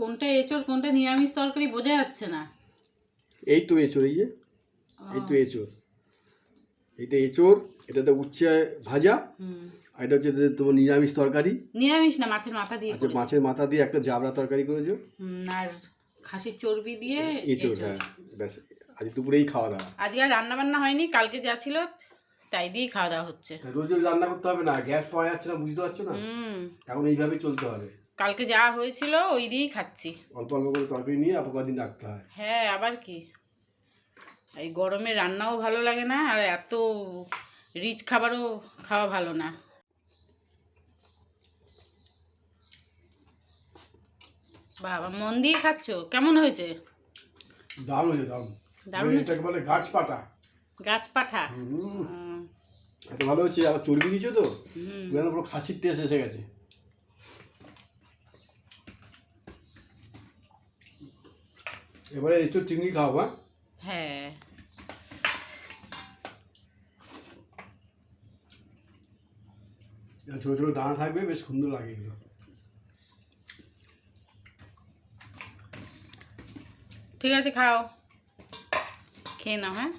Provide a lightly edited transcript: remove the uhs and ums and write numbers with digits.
কোনটা এঁচোড় কোনটা নিরামিষ তরকারি বোঝা যাচ্ছে না। এই তো এঁচোড়, এই যে এই তো এঁচোড়, এটা এঁচোড়, এটাতে উচ্ছে ভাজা, আর এটা হচ্ছে তোমার নিরামিষ তরকারি। নিরামিষ না, মাছের মাথা দিয়ে। আচ্ছা, মাছের মাথা দিয়ে একটা জাবড়া তরকারি করেছো। আর খাসির চর্বি দিয়ে এঁচোড়। হ্যাঁ ব্যাস, আজ দুপুরেই খাওয়া দাওয়া। আজকে আর রান্না বান্না হয়নি, কালকে যা ছিল তাই দিয়েই খাওয়া দাওয়া হচ্ছে। রোজ রোজ রান্না করতে হবে না, গ্যাস পাওয়া যাচ্ছে না, বুঝতে পারছো না? এখন এইভাবেই চলতে হবে। কালকে যা হয়েছিল ওই দিয়েই খাচ্ছি, অল্প অল্প করে তরকারি নিয়ে অপর দিন রাখতে হয়। হ্যাঁ আবার কি, এই গরমে রান্নাও ভালো লাগে না, আর এত রিচ খাবারও খাওয়া ভালো না। বাবা মন দিয়ে খাচ্ছ, কেমন হয়েছে? দারুণ হয়েছে, দারুণ। দারুণ, এটাকে বলে গাছ পাটা। গাছ পাঠা। এত ভালো হচ্ছে, আবার চর্বি দিয়েছো তো, পুরো খাসির টেস্ট এসে গেছে। এবারে একটু চিংড়ি খাও। হ্যাঁ ছোটো ছোটো দানা থাকবে, বেশ সুন্দর লাগে এগুলো। ঠিক আছে, খাও, খেয়ে নাও। হ্যাঁ।